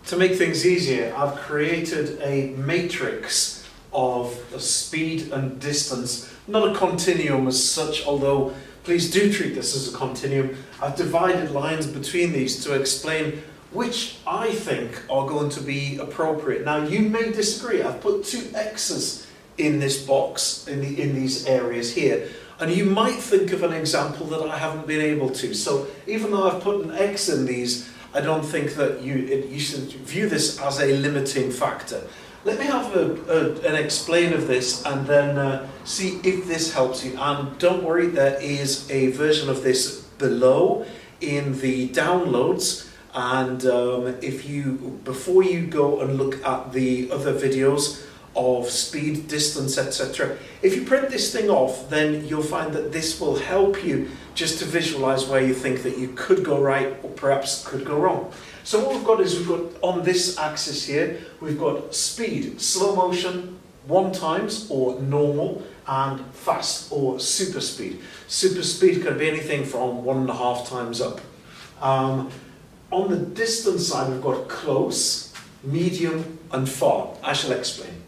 To make things easier, I've created a matrix of speed and distance, not a continuum as such, although please do treat this as a continuum. I've divided lines between these to explain which I think are going to be appropriate. Now you may disagree. I've put two X's in this box, in these areas here, and you might think of an example that I haven't been able to. So even though I've put an X in these, I don't think that you should view this as a limiting factor. Let me have an explain of this and then see if this helps you. And don't worry, there is a version of this below in the downloads. And before you go and look at the other videos of speed, distance, etc., if you print this thing off, then you'll find that this will help you just to visualize where you think that you could go right or perhaps could go wrong. So what we've got is, we've got on this axis here, we've got speed, slow motion, 1 times or normal, and fast or super speed. Super speed can be anything from 1.5 times up. On the distance side, we've got close, medium, and far. I shall explain.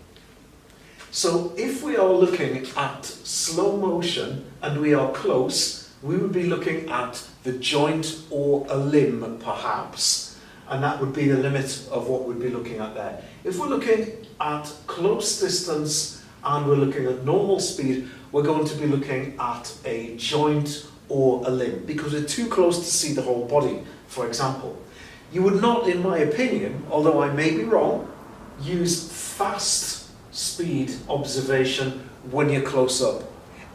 So if we are looking at slow motion and we are close, we would be looking at the joint or a limb perhaps, and that would be the limit of what we'd be looking at there. If we're looking at close distance and we're looking at normal speed, we're going to be looking at a joint or a limb because we're too close to see the whole body, for example. You would not, in my opinion, although I may be wrong, use fast speed observation when you're close up.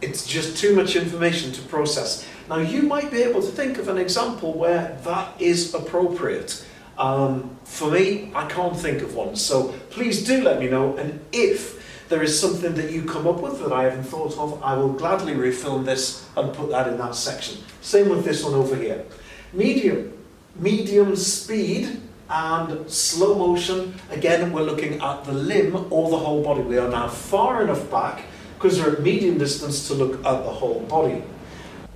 It's just too much information to process. Now you might be able to think of an example where that is appropriate. For me, I can't think of one, so please do let me know, and if there is something that you come up with that I haven't thought of, I will gladly refilm this and put that in that section. Same with this one over here. Medium speed and slow motion, again we're looking at the limb or the whole body. We are now far enough back because we're at medium distance to look at the whole body.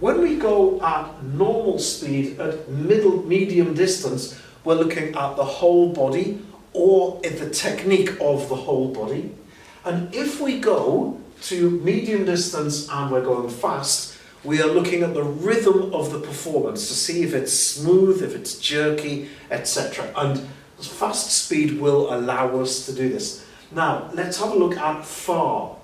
When we go at normal speed at medium distance, we're looking at the whole body or at the technique of the whole body. And if we go to medium distance and we're going fast, we are looking at the rhythm of the performance to see if it's smooth, if it's jerky, etc. And fast speed will allow us to do this. Now, let's have a look at far.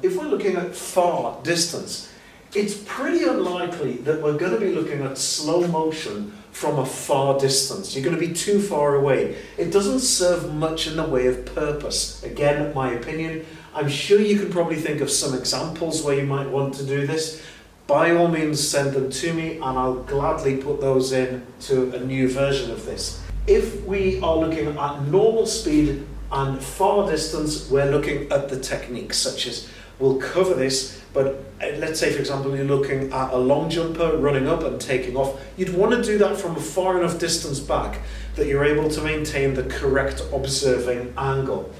If we're looking at far distance, it's pretty unlikely that we're going to be looking at slow motion from a far distance. You're going to be too far away. It doesn't serve much in the way of purpose. Again, my opinion. I'm sure you can probably think of some examples where you might want to do this. By all means, send them to me and I'll gladly put those in to a new version of this. If we are looking at normal speed and far distance, we're looking at the techniques, such as, we'll cover this, but let's say, for example, you're looking at a long jumper running up and taking off. You'd want to do that from a far enough distance back that you're able to maintain the correct observing angle.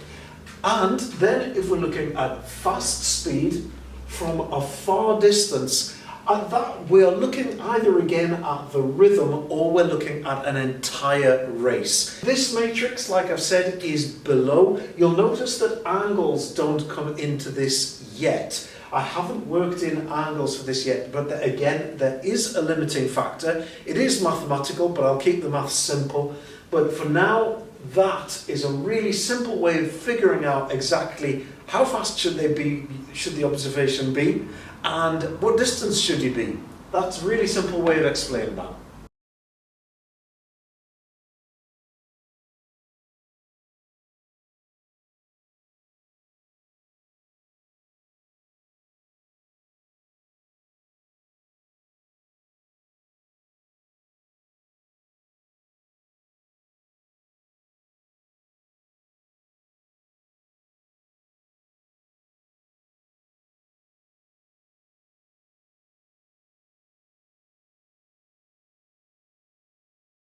And then if we're looking at fast speed from a far distance, at that we are looking either again at the rhythm or we're looking at an entire race. This matrix, like I've said, is below. You'll notice that angles don't come into this yet. I haven't worked in angles for this yet, but again, there is a limiting factor. It is mathematical, but I'll keep the maths simple. But for now, that is a really simple way of figuring out exactly how fast should the observation be, and what distance should you be. That's a really simple way of explaining that.